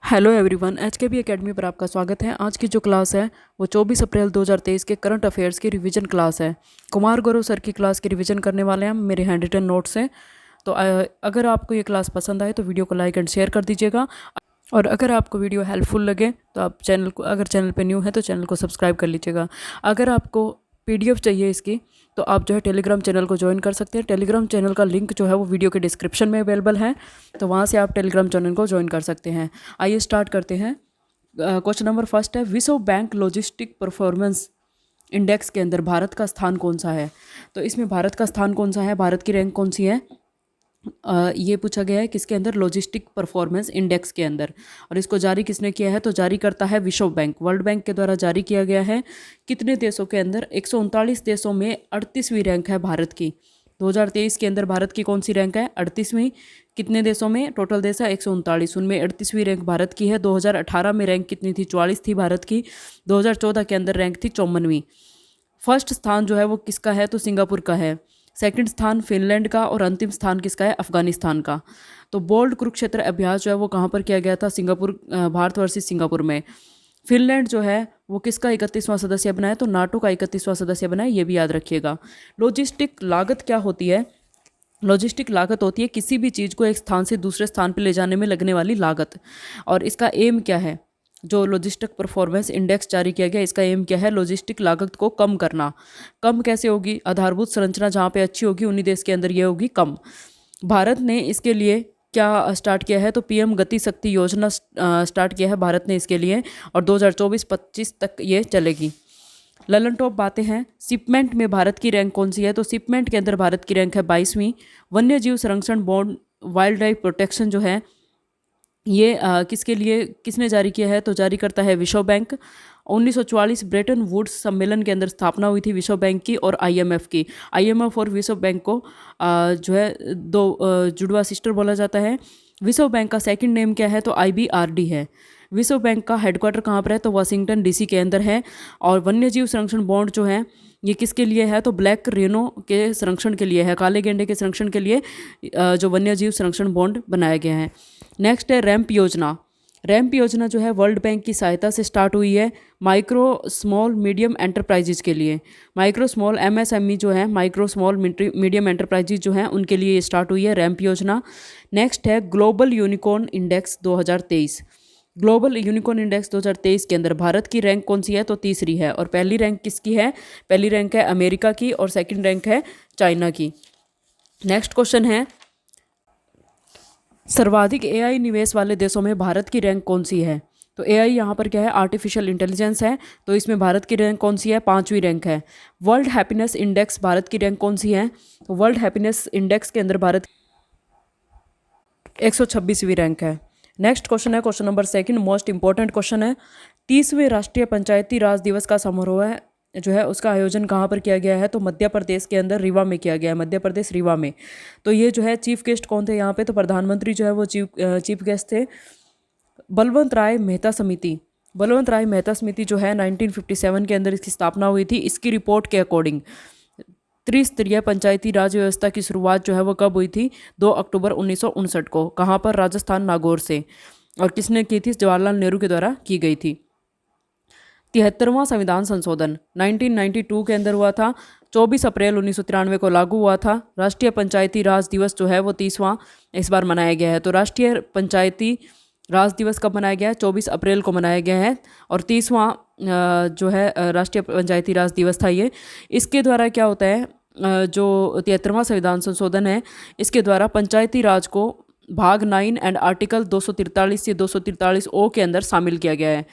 Hello everyone, एचकेबी academy पर आपका स्वागत है। आज की जो क्लास है वो 24 अप्रैल 2023 के करंट अफेयर्स की रिवीजन क्लास है। कुमार गौरव सर की क्लास की रिवीजन करने वाले हैं हम मेरे हैंड रिटन नोट से। तो अगर आपको ये क्लास पसंद आए तो वीडियो को लाइक एंड शेयर कर दीजिएगा। और अगर आपको वीडियो हेल्पफुल लगे तो आप अगर चैनल पर न्यू है तो चैनल को सब्सक्राइब कर लीजिएगा। अगर आपको पीडीएफ चाहिए इसकी तो आप जो है टेलीग्राम चैनल को ज्वाइन कर सकते हैं। टेलीग्राम चैनल का लिंक जो है वो वीडियो के डिस्क्रिप्शन में अवेलेबल है, तो वहाँ से आप टेलीग्राम चैनल को ज्वाइन कर सकते हैं। आइए स्टार्ट करते हैं। क्वेश्चन नंबर फर्स्ट है, विश्व बैंक लॉजिस्टिक परफॉर्मेंस इंडेक्स के अंदर भारत का स्थान कौन सा है। तो इसमें भारत का स्थान कौन सा है, भारत की रैंक कौन सी है, ये पूछा गया है किसके अंदर, लॉजिस्टिक परफॉर्मेंस इंडेक्स के अंदर। और इसको जारी किसने किया है, तो जारी करता है विश्व बैंक, वर्ल्ड बैंक के द्वारा जारी किया गया है। कितने देशों के अंदर, 139 देशों में 38वीं रैंक है भारत की। 2023 के अंदर भारत की कौन सी रैंक है, 38वीं। कितने देशों में, टोटल देश है 139, उनमें 38वीं रैंक भारत की है। 2018 में रैंक कितनी थी, 44 थी भारत की। 2014 के अंदर रैंक थी 54वीं। फर्स्ट स्थान जो है वो किसका है, तो सिंगापुर का है। सेकंड स्थान फिनलैंड का और अंतिम स्थान किसका है, अफगानिस्तान का। तो बोल्ड कुरुक्षेत्र अभ्यास जो है वो कहाँ पर किया गया था, सिंगापुर, भारत वर्सेस सिंगापुर में। फिनलैंड जो है वो किसका 31वां सदस्य बना है, तो नाटो का 31वां सदस्य बना है, ये भी याद रखिएगा। लॉजिस्टिक लागत क्या होती है, लॉजिस्टिक लागत होती है किसी भी चीज़ को एक स्थान से दूसरे स्थान पर ले जाने में लगने वाली लागत। और इसका एम क्या है, जो लॉजिस्टिक परफॉर्मेंस इंडेक्स जारी किया गया, इसका एम क्या है, लॉजिस्टिक लागत को कम करना। कम कैसे होगी, आधारभूत संरचना जहाँ पे अच्छी होगी उन्हीं देश के अंदर ये होगी कम। भारत ने इसके लिए क्या स्टार्ट किया है, तो पीएम गति शक्ति योजना स्टार्ट किया है भारत ने इसके लिए, और 2024-25 तक ये चलेगी। ललन टॉप बातें हैं, शिपमेंट में भारत की रैंक कौन सी है, तो शिपमेंट के अंदर भारत की रैंक है 22वीं। वन्य जीव संरक्षण बॉन्ड, वाइल्ड लाइफ प्रोटेक्शन जो है ये किसके लिए, किसने जारी किया है, तो जारी करता है विश्व बैंक। 1944 ब्रेटन वुड्स सम्मेलन के अंदर स्थापना हुई थी विश्व बैंक की और आईएमएफ की। आईएमएफ और विश्व बैंक को जो है दो जुड़वा सिस्टर बोला जाता है। विश्व बैंक का सेकंड नेम क्या है, तो आईबीआरडी है। विश्व बैंक का हेडक्वार्टर कहाँ पर है, तो वाशिंगटन डीसी के अंदर है। और वन्यजीव संरक्षण बॉन्ड जो है ये किसके लिए है, तो ब्लैक रेनो के संरक्षण के लिए है, काले गेंडे के संरक्षण के लिए जो वन्यजीव संरक्षण बॉन्ड बनाया गया है। नेक्स्ट है रैंप योजना। रैंप योजना जो है वर्ल्ड बैंक की सहायता से स्टार्ट हुई है माइक्रो स्मॉल मीडियम एंटरप्राइजेज के लिए। माइक्रो स्मॉल एमएसएमई जो है, माइक्रो स्मॉल मीडियम एंटरप्राइजेज जो है उनके लिए स्टार्ट हुई है रैंप योजना। नेक्स्ट है global unicorn index 2023। Global unicorn index 2023 के अंदर भारत की रैंक कौन सी है, तो तीसरी है। और पहली रैंक किसकी है, पहली रैंक है अमेरिका की और सेकंड रैंक है चाइना की। नेक्स्ट क्वेश्चन है, सर्वाधिक एआई निवेश वाले देशों में भारत की रैंक कौन सी है। तो एआई यहाँ पर क्या है, आर्टिफिशियल इंटेलिजेंस है, तो इसमें भारत की रैंक कौन सी है, 5वीं रैंक है। वर्ल्ड हैप्पीनेस इंडेक्स भारत की रैंक कौन सी है, तो वर्ल्ड हैप्पीनेस इंडेक्स के अंदर भारत 126वीं रैंक है। नेक्स्ट क्वेश्चन है, question number second, most important question है। 30वें राष्ट्रीय पंचायती राज दिवस का समारोह है जो है उसका आयोजन कहाँ पर किया गया है, तो मध्य प्रदेश के अंदर रीवा में किया गया है, मध्य प्रदेश रीवा में। तो ये जो है चीफ गेस्ट कौन थे यहाँ पे, तो प्रधानमंत्री जो है वो चीफ गेस्ट थे। बलवंत राय मेहता समिति, बलवंत राय मेहता समिति जो है 1957 के अंदर इसकी स्थापना हुई थी। इसकी रिपोर्ट के अकॉर्डिंग त्रिस्तरीय पंचायती राज व्यवस्था की शुरुआत जो है वो कब हुई थी, 2 अक्टूबर 1959 को। कहाँ पर, राजस्थान नागौर से। और किसने की थी, जवाहरलाल नेहरू के द्वारा की गई थी। 73वां संविधान संशोधन 1992 के अंदर हुआ था, 24 अप्रैल 1993 को लागू हुआ था। राष्ट्रीय पंचायती राज दिवस जो है वो 30वां इस बार मनाया गया है। तो राष्ट्रीय पंचायती राज दिवस कब मनाया गया है, 24 अप्रैल को मनाया गया है। और 30वां जो है राष्ट्रीय पंचायती राज दिवस था ये। इसके द्वारा क्या होता है, जो 73वां संविधान संशोधन है इसके द्वारा पंचायती राज को भाग 9 एंड आर्टिकल 243 से 243 ओ के अंदर शामिल किया गया है।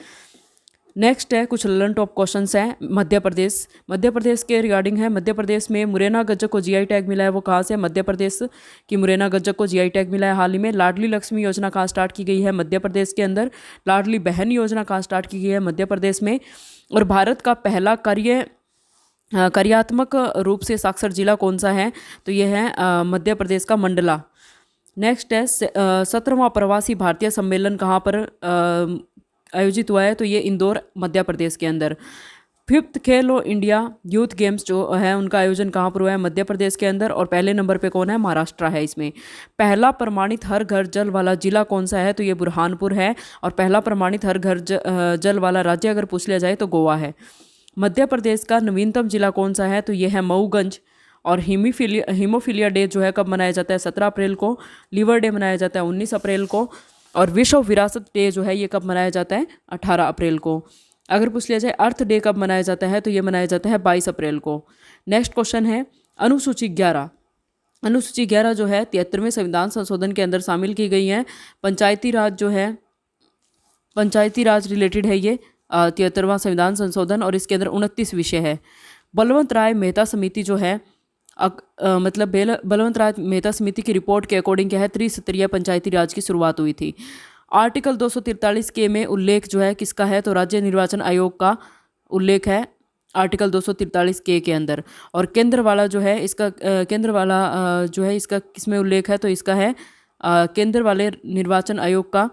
नेक्स्ट है कुछ ललन टॉप क्वेश्चंस हैं। मध्य प्रदेश, मध्य प्रदेश के रिगार्डिंग है। मध्य प्रदेश में मुरैना गज्जक को जीआई टैग मिला है, वो कहाँ से, मध्य प्रदेश की मुरैना गज्जक को जीआई टैग मिला है हाल ही में। लाडली लक्ष्मी योजना कहाँ स्टार्ट की गई है, मध्य प्रदेश के अंदर। लाडली बहन योजना कहाँ स्टार्ट की गई है, मध्य प्रदेश में। और भारत का पहला कार्यात्मक रूप से साक्षर जिला कौन सा है, तो ये है मध्य प्रदेश का मंडला। नेक्स्ट है 17वां प्रवासी भारतीय सम्मेलन कहाँ पर आयोजित हुआ है, तो ये इंदौर मध्य प्रदेश के अंदर। फिफ्थ खेलो इंडिया यूथ गेम्स जो है उनका आयोजन कहाँ पर हुआ है? मध्य प्रदेश के अंदर। और पहले नंबर पे कौन है? महाराष्ट्र है इसमें। पहला प्रमाणित हर घर जल वाला जिला कौन सा है? तो ये बुरहानपुर है। और पहला प्रमाणित हर घर जल वाला राज्य अगर पूछ लिया जाए तो गोवा है। मध्य प्रदेश का नवीनतम जिला कौन सा है? तो ये है मऊगंज। और हीमोफीलिया डे जो है कब मनाया जाता है? 17 अप्रैल को। लीवर डे मनाया जाता है 19 अप्रैल को। और विश्व विरासत डे जो है ये कब मनाया जाता है? 18 अप्रैल को। अगर पूछ लिया जाए अर्थ डे कब मनाया जाता है? तो ये मनाया जाता है 22 अप्रैल को। नेक्स्ट क्वेश्चन है अनुसूची 11। अनुसूची 11 जो है 73वें संविधान संशोधन के अंदर शामिल की गई है। पंचायती राज जो है, पंचायती राज रिलेटेड है ये 73वां संविधान संशोधन। और इसके अंदर 29 विषय है। बलवंत राय मेहता समिति जो है मतलब बलवंत राय मेहता समिति की रिपोर्ट के अकॉर्डिंग क्या है? त्रिस्तरीय पंचायती राज की शुरुआत हुई थी। आर्टिकल 243 के में उल्लेख जो है किसका है? तो राज्य निर्वाचन आयोग का उल्लेख है आर्टिकल 243 के अंदर। और केंद्र वाला जो है इसका केंद्र वाला जो है इसका किसमें उल्लेख है? तो इसका है केंद्र वाले निर्वाचन आयोग का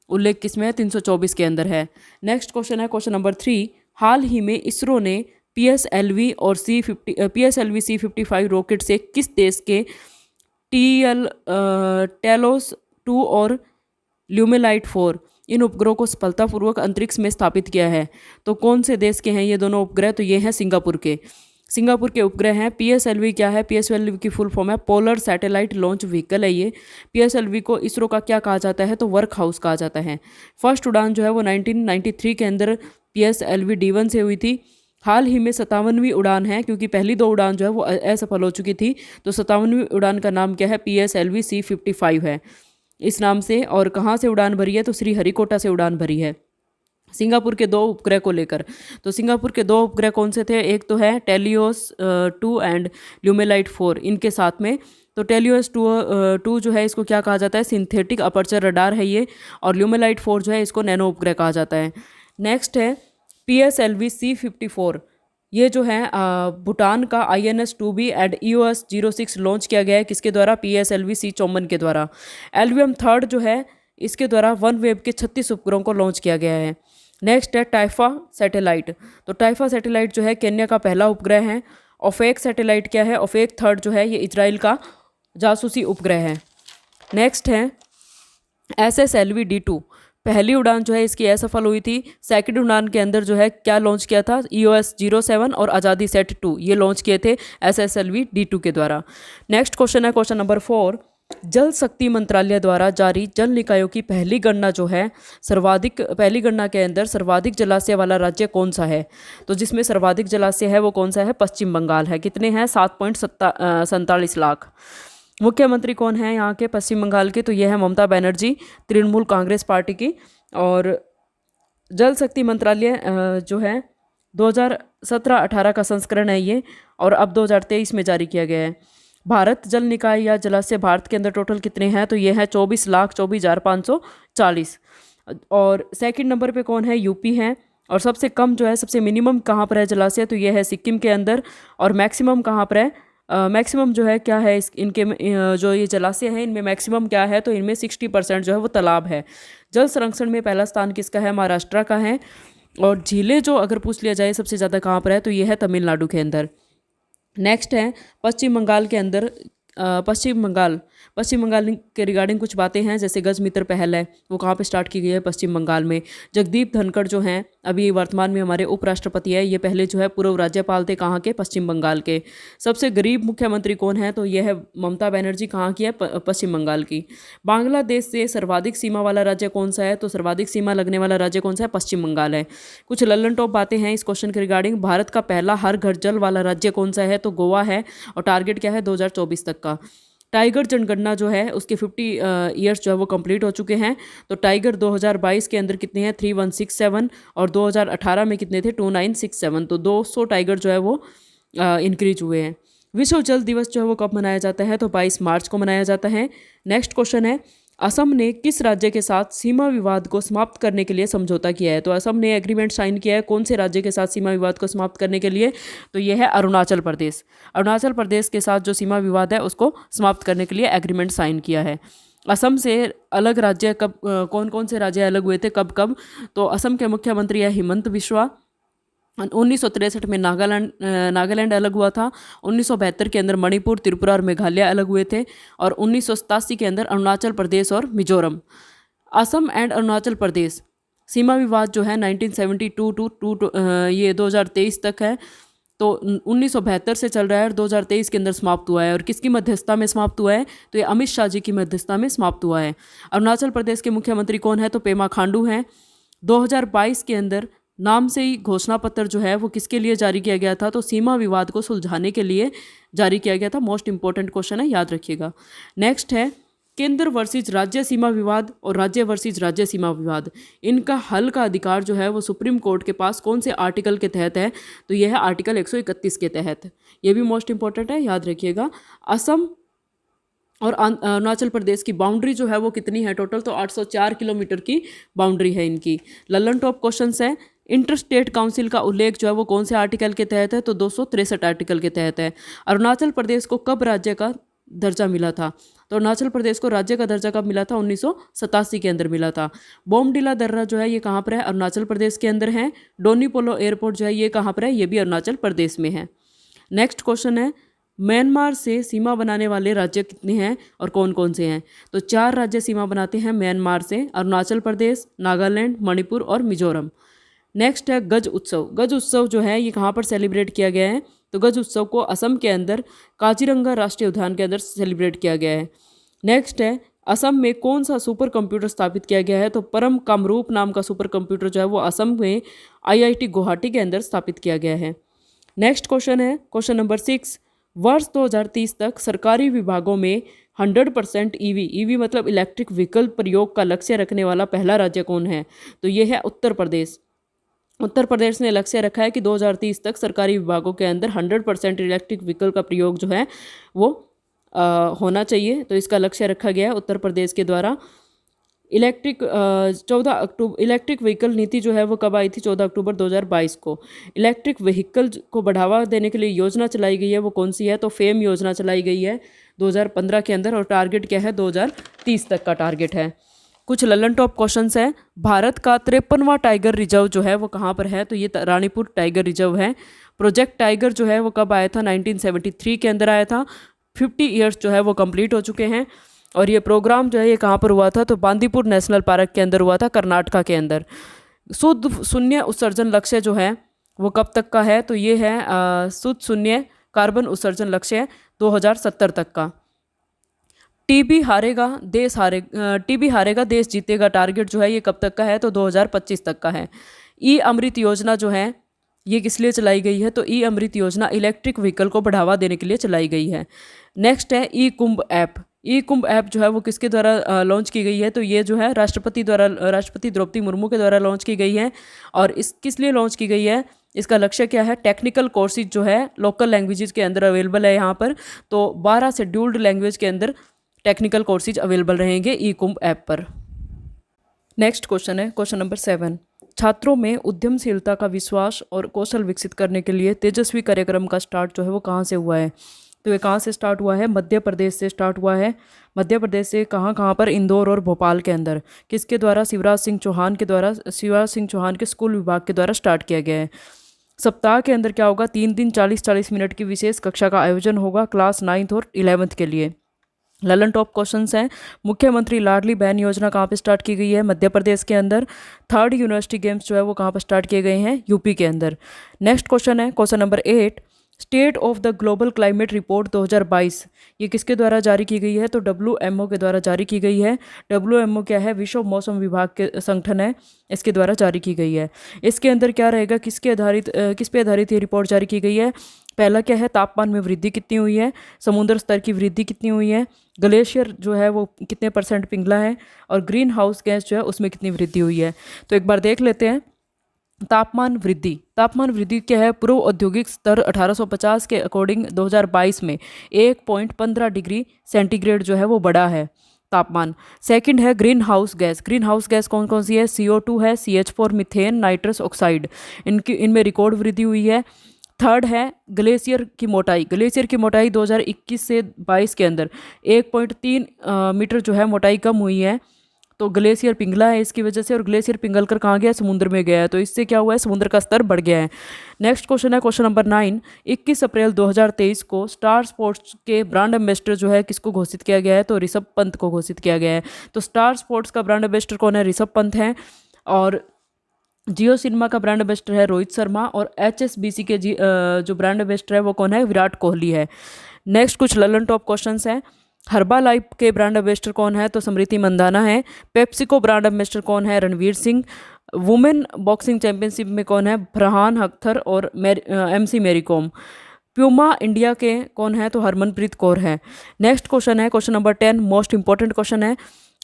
उल्लेख किसमें है? 324 के अंदर है। नेक्स्ट क्वेश्चन है क्वेश्चन नंबर 3। हाल ही में इसरो ने PSLV और PSLV C55 रॉकेट से किस देश के टेलोस 2 और ल्यूमेलाइट 4 इन उपग्रहों को सफलतापूर्वक अंतरिक्ष में स्थापित किया है? तो कौन से देश के हैं ये दोनों उपग्रह? तो ये हैं सिंगापुर के। सिंगापुर के उपग्रह हैं। PSLV क्या है? PSLV की फुल फॉर्म है पोलर सैटेलाइट लॉन्च व्हीकल है ये। PSLV को इसरो का क्या कहा जाता है? तो वर्क हाउस कहा जाता है। फर्स्ट उड़ान जो है वो 1993 के अंदर PSLV D1 से हुई थी। हाल ही में 57वीं उड़ान है, क्योंकि पहली 2 उड़ान जो है वो असफल हो चुकी थी। तो 57वीं उड़ान का नाम क्या है? PSLV C55 है इस नाम से। और कहाँ से उड़ान भरी है? तो श्रीहरिकोटा से उड़ान भरी है सिंगापुर के 2 उपग्रह को लेकर। तो सिंगापुर के 2 उपग्रह कौन से थे? एक तो है टेलियोस 2 एंड ल्यूमेलाइट 4 इनके साथ में। तो टेलियोस 2 जो है इसको क्या कहा जाता है? सिंथेटिक अपर्चर रडार है ये। और ल्यूमेलाइट 4 जो है इसको नैनो उपग्रह कहा जाता है। नेक्स्ट है PSLV C54। ये जो है भूटान का INS 2B and EOS 06 launch किया गया है किसके द्वारा? PSLV C54 के द्वारा। LVM 3 जो है इसके द्वारा वन वेब के 36 उपग्रहों को लॉन्च किया गया है। नेक्स्ट है टाइफा सैटेलाइट। तो टाइफा सैटेलाइट जो है केन्या का पहला उपग्रह है। ओफेक सैटेलाइट क्या है? ओफेक 3 जो है ये इजराइल का जासूसी उपग्रह है। नेक्स्ट है SSLV D2। पहली उड़ान जो है इसकी असफल हुई थी। सेकंड उड़ान के अंदर जो है क्या लॉन्च किया था? EOS 07 और आज़ादी सेट 2 ये लॉन्च किए थे SSLV D2 के द्वारा। नेक्स्ट क्वेश्चन है क्वेश्चन नंबर 4। जल शक्ति मंत्रालय द्वारा जारी जल निकायों की पहली गणना जो है पहली गणना के अंदर सर्वाधिक जलाशय वाला राज्य कौन सा है? तो जिसमें सर्वाधिक जलाशय है वो कौन सा है? पश्चिम बंगाल है। कितने हैं? 7.47 लाख। मुख्यमंत्री कौन है यहाँ के पश्चिम बंगाल के? तो ये है ममता बनर्जी, तृणमूल कांग्रेस पार्टी की। और जल शक्ति मंत्रालय जो है 2017-18 का संस्करण है ये। और अब 2023 में जारी किया गया है। भारत जल निकाय या जलाशय भारत के अंदर टोटल कितने हैं? तो ये है 24,24,540। और सेकंड नंबर पे कौन है? यूपी है। और सबसे कम जो है सबसे मिनिमम कहाँ पर है जलाशय? तो ये है सिक्किम के अंदर। और मैक्सिमम कहाँ पर है? मैक्सिमम जो है क्या है इनके जो ये जलाशय है इनमें मैक्सिमम क्या है? तो इनमें 60% जो है वो तालाब है। जल संरक्षण में पहला स्थान किसका है? महाराष्ट्र का है। और झीलें जो अगर पूछ लिया जाए सबसे ज़्यादा कहाँ पर है? तो ये है तमिलनाडु के अंदर। नेक्स्ट है पश्चिम बंगाल के अंदर पश्चिम बंगाल के रिगार्डिंग कुछ बातें हैं। जैसे गज मित्र पहल है वो कहाँ पे स्टार्ट की गई है? पश्चिम बंगाल में। जगदीप धनखड़ जो हैं अभी वर्तमान में हमारे उपराष्ट्रपति है। ये पहले जो है पूर्व राज्यपाल थे कहाँ के? पश्चिम बंगाल के। सबसे गरीब मुख्यमंत्री कौन है? तो ये है ममता बनर्जी। कहाँ की है? पश्चिम बंगाल की। बांग्लादेश से सर्वाधिक सीमा वाला राज्य कौन सा है? तो सर्वाधिक सीमा लगने वाला राज्य कौन सा है? पश्चिम बंगाल है। कुछ लल्लन टॉप बातें हैं इस क्वेश्चन के रिगार्डिंग। भारत का पहला हर घर जल वाला राज्य कौन सा है? तो गोवा है। और टारगेट क्या है? 2024 तक का। टाइगर जनगणना जो है उसके 50 ईयर्स जो है वो कंप्लीट हो चुके हैं। तो टाइगर 2022 के अंदर कितने हैं? 3167। और 2018 में कितने थे? 2967। तो 200 टाइगर जो है वो इंक्रीज हुए हैं। विश्व जल दिवस जो है वो कब मनाया जाता है? तो 22 मार्च को मनाया जाता है। नेक्स्ट क्वेश्चन है असम ने किस राज्य के साथ सीमा विवाद को समाप्त करने के लिए समझौता किया है? तो असम ने एग्रीमेंट साइन किया है कौन से राज्य के साथ सीमा विवाद को समाप्त करने के लिए? तो यह है अरुणाचल प्रदेश। अरुणाचल प्रदेश के साथ जो सीमा विवाद है उसको समाप्त करने के लिए एग्रीमेंट साइन किया है। असम से अलग राज्य कब कौन कौन से राज्य अलग हुए थे? कब कब? तो असम के मुख्यमंत्री है हिमंत बिस्वा। 1963 में नागालैंड अलग हुआ था। 1972 के अंदर मणिपुर, त्रिपुरा और मेघालय अलग हुए थे। और 1987 के अंदर अरुणाचल प्रदेश और मिजोरम। असम एंड अरुणाचल प्रदेश सीमा विवाद जो है 1972 टू ये 2023 तक है। तो 1972 से चल रहा है और 2023 के अंदर समाप्त हुआ है। और किसकी मध्यस्थता में समाप्त हुआ है? तो ये अमित शाह जी की मध्यस्थता में समाप्त हुआ है। अरुणाचल प्रदेश के मुख्यमंत्री कौन है? तो पेमा खांडू हैं। 2022 के अंदर नाम से ही घोषणा पत्र जो है वो किसके लिए जारी किया गया था? तो सीमा विवाद को सुलझाने के लिए जारी किया गया था। मोस्ट इंपॉर्टेंट क्वेश्चन है, याद रखिएगा। नेक्स्ट है केंद्र वर्सेज राज्य सीमा विवाद और राज्य वर्सेज राज्य सीमा विवाद। इनका हल का अधिकार जो है वो सुप्रीम कोर्ट के पास कौन से आर्टिकल के तहत है? तो यह है आर्टिकल 131 के तहत। ये भी मोस्ट इंपॉर्टेंट है, याद रखिएगा। असम और अरुणाचल प्रदेश की बाउंड्री जो है वो कितनी है टोटल? तो 804 किलोमीटर की बाउंड्री है इनकी। ललन टॉप क्वेश्चन है। इंटर स्टेट काउंसिल का उल्लेख जो है वो कौन से आर्टिकल के तहत है? तो 263 आर्टिकल के तहत है। अरुणाचल प्रदेश को कब राज्य का दर्जा मिला था? तो अरुणाचल प्रदेश को राज्य का दर्जा कब मिला था? 1987 के अंदर मिला था। बोमडिला दर्रा जो है ये कहाँ पर है? अरुणाचल प्रदेश के अंदर है। डोनी पोलो एयरपोर्ट जो है ये कहाँ पर है? ये भी अरुणाचल प्रदेश में है। नेक्स्ट क्वेश्चन है म्यांमार से सीमा बनाने वाले राज्य कितने हैं और कौन कौन से हैं? तो 4 राज्य सीमा बनाते हैं म्यांमार से, अरुणाचल प्रदेश, नागालैंड, मणिपुर और मिजोरम। नेक्स्ट है गज उत्सव। गज उत्सव जो है ये कहाँ पर सेलिब्रेट किया गया है? तो गज उत्सव को असम के अंदर काजीरंगा राष्ट्रीय उद्यान के अंदर सेलिब्रेट किया गया है। नेक्स्ट है असम में कौन सा सुपर कंप्यूटर स्थापित किया गया है? तो परम कामरूप नाम का सुपर कंप्यूटर जो है वो असम में IIT गुवाहाटी के अंदर स्थापित किया गया है। नेक्स्ट क्वेश्चन है क्वेश्चन नंबर 6। वर्ष 2030 तक सरकारी विभागों में 100% ईवी मतलब इलेक्ट्रिक व्हीकल प्रयोग का लक्ष्य रखने वाला पहला राज्य कौन है? तो ये है उत्तर प्रदेश। उत्तर प्रदेश ने लक्ष्य रखा है कि 2030 तक सरकारी विभागों के अंदर 100% इलेक्ट्रिक व्हीकल का प्रयोग जो है वो होना चाहिए। तो इसका लक्ष्य रखा गया है उत्तर प्रदेश के द्वारा। इलेक्ट्रिक 14 अक्टूबर इलेक्ट्रिक व्हीकल नीति जो है वो कब आई थी? 14 अक्टूबर 2022 को। इलेक्ट्रिक व्हीकल को बढ़ावा देने के लिए योजना चलाई गई है, वो कौन सी है? तो फेम योजना चलाई गई है 2015 के अंदर। और टारगेट क्या है? 2030 तक का टारगेट है। कुछ ललन टॉप क्वेश्चंस हैं। भारत का 53वां टाइगर रिजर्व जो है वो कहाँ पर है? तो ये रानीपुर टाइगर रिजर्व है। प्रोजेक्ट टाइगर जो है वो कब आया था? 1973 के अंदर आया था। 50 ईयर्स जो है वो कंप्लीट हो चुके हैं। और ये प्रोग्राम जो है ये कहाँ पर हुआ था? तो बांदीपुर नेशनल पार्क के अंदर हुआ था, कर्नाटका के अंदर। शुद्ध शून्य उत्सर्जन लक्ष्य जो है वो कब तक का है? तो ये है शुद्ध शून्य कार्बन उत्सर्जन लक्ष्य 2070 तक का। टीबी हारेगा देश जीतेगा टारगेट जो है ये कब तक का है? तो 2025 तक का है। ई अमृत योजना जो है ये किस लिए चलाई गई है? तो ई अमृत योजना इलेक्ट्रिक व्हीकल को बढ़ावा देने के लिए चलाई गई है। नेक्स्ट है ई कुंभ ऐप। ई कुंभ ऐप जो है वो किसके द्वारा लॉन्च की गई है? तो ये जो है राष्ट्रपति द्रौपदी मुर्मू के द्वारा लॉन्च की गई है। और इस किस लिए लॉन्च की गई है? इसका लक्ष्य क्या है? टेक्निकल कोर्सेज जो है लोकल लैंग्वेजेस के अंदर अवेलेबल है यहाँ पर। तो 12 शेड्यूल्ड लैंग्वेज के अंदर टेक्निकल कोर्सेज अवेलेबल रहेंगे ई कुंभ ऐप पर। नेक्स्ट क्वेश्चन है क्वेश्चन नंबर 7। छात्रों में उद्यमशीलता का विश्वास और कौशल विकसित करने के लिए तेजस्वी कार्यक्रम का स्टार्ट जो है वो कहाँ से हुआ है? तो ये कहाँ से स्टार्ट हुआ है? मध्य प्रदेश से स्टार्ट हुआ है। मध्य प्रदेश से कहाँ पर? इंदौर और भोपाल के अंदर। किसके द्वारा? शिवराज सिंह चौहान के स्कूल विभाग के द्वारा स्टार्ट किया गया है। सप्ताह के अंदर क्या होगा? 3 दिन 40-40 मिनट की विशेष कक्षा का आयोजन होगा क्लास 9th और 11th के लिए। ललन टॉप क्वेश्चंस हैं। मुख्यमंत्री लाडली बहन योजना कहाँ पे स्टार्ट की गई है? मध्य प्रदेश के अंदर। 3rd यूनिवर्सिटी गेम्स जो है वो कहाँ पर स्टार्ट किए गए हैं? यूपी के अंदर। नेक्स्ट क्वेश्चन है question number 8। State of the global climate report 2022 ये किसके द्वारा जारी की गई है? तो WMO के द्वारा जारी की गई है। WMO क्या है? विश्व मौसम विभाग के संगठन है, इसके द्वारा जारी की गई है। इसके अंदर क्या रहेगा? किस पे आधारित ये रिपोर्ट जारी की गई है? पहला क्या है? तापमान में वृद्धि कितनी हुई है? समुद्र स्तर की वृद्धि कितनी हुई है? ग्लेशियर जो है वो कितने % पिघला है? और ग्रीन हाउस गैस जो है उसमें कितनी वृद्धि हुई है? तो एक बार देख लेते हैं। तापमान वृद्धि क्या है? पूर्व औद्योगिक स्तर 1850 के अकॉर्डिंग 2022 में 1.15 डिग्री सेंटीग्रेड जो है वो बढ़ा है तापमान। सेकंड है ग्रीन हाउस गैस कौन कौन सी है? CO2 है, CH4 मीथेन, नाइट्रस ऑक्साइड, इनमें रिकॉर्ड वृद्धि हुई है। थर्ड है ग्लेशियर की मोटाई 2021 से 22 के अंदर 1.3 मीटर जो है मोटाई कम हुई है। तो ग्लेशियर पिघला है इसकी वजह से, और ग्लेशियर पिघल कर कहाँ गया है, समुद्र में गया है। तो इससे क्या हुआ है, समुद्र का स्तर बढ़ गया है। नेक्स्ट क्वेश्चन है क्वेश्चन नंबर 9। 21 अप्रैल 2023 को स्टार स्पोर्ट्स के ब्रांड एम्बेसडर जो है किसको घोषित किया गया है, तो ऋषभ पंत को घोषित किया गया है। तो स्टार स्पोर्ट्स का ब्रांड एम्बेसडर कौन है, ऋषभ पंत है। और जियो सिनेमा का ब्रांड एम्बेसडर है रोहित शर्मा। और HSBC के जो ब्रांड एम्बेसडर है वो कौन है, विराट कोहली है। नेक्स्ट कुछ ललन टॉप क्वेश्चंस हैं। हर्बा लाइफ के ब्रांड एम्बेसडर कौन है, तो स्मृति मंदाना है। पेप्सिको ब्रांड एम्बेसडर कौन है, Ranveer Singh. Women boxing championship में कौन है, फरहान अख्तर और MC Mary Kom. Puma India के कौन है, तो हरमनप्रीत कौर है। नेक्स्ट क्वेश्चन है question number 10, most important question है।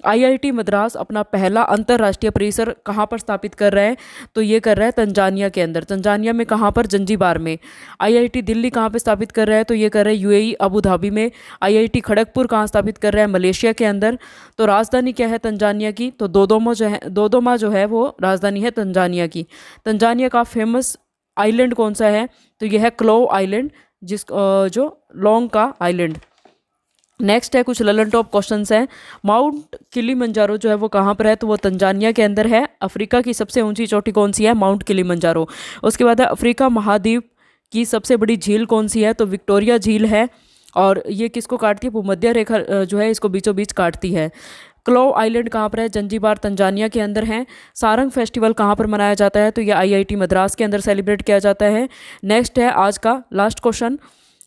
IIT मद्रास अपना पहला अंतर्राष्ट्रीय परिसर कहाँ पर स्थापित कर रहा है, तो ये कर रहा है तंजानिया के अंदर। तंजानिया में कहाँ पर, जंजीबार में। IIT दिल्ली कहाँ पर स्थापित कर रहा है, तो ये कर रहा है UAE अबू धाबी में। IIT खड़गपुर कहाँ स्थापित कर रहा है, मलेशिया के अंदर। तो राजधानी क्या है तंजानिया की, तो दोदोमा जो है वो राजधानी है तंजानिया की। तंजानिया का फेमस आइलैंड कौन सा है, तो यह है क्लो आइलैंड, जो लॉन्ग का आइलैंड। नेक्स्ट है कुछ ललन टॉप क्वेश्चंस हैं। माउंट किलिमंजारो जो है वो कहाँ पर है, तो वो तंजानिया के अंदर है। अफ्रीका की सबसे ऊंची चोटी कौन सी है, माउंट किलिमंजारो। उसके बाद है अफ्रीका महाद्वीप की सबसे बड़ी झील कौन सी है, तो विक्टोरिया झील है। और ये किसको काटती है, भूमध्य रेखा जो है इसको बीचों बीच काटती है। क्लो आइलैंड कहाँ पर है, जंजीबार तंजानिया के अंदर है। सारंग फेस्टिवल कहाँ पर मनाया जाता है, तो ये IIT मद्रास के अंदर सेलिब्रेट किया जाता है। नेक्स्ट है आज का लास्ट क्वेश्चन।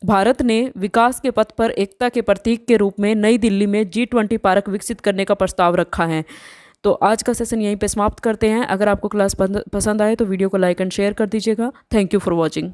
भारत ने विकास के पथ पर एकता के प्रतीक के रूप में नई दिल्ली में G20 पार्क विकसित करने का प्रस्ताव रखा है। तो आज का सेशन यहीं पे समाप्त करते हैं। अगर आपको क्लास पसंद आए तो वीडियो को लाइक एंड शेयर कर दीजिएगा। Thank you for watching.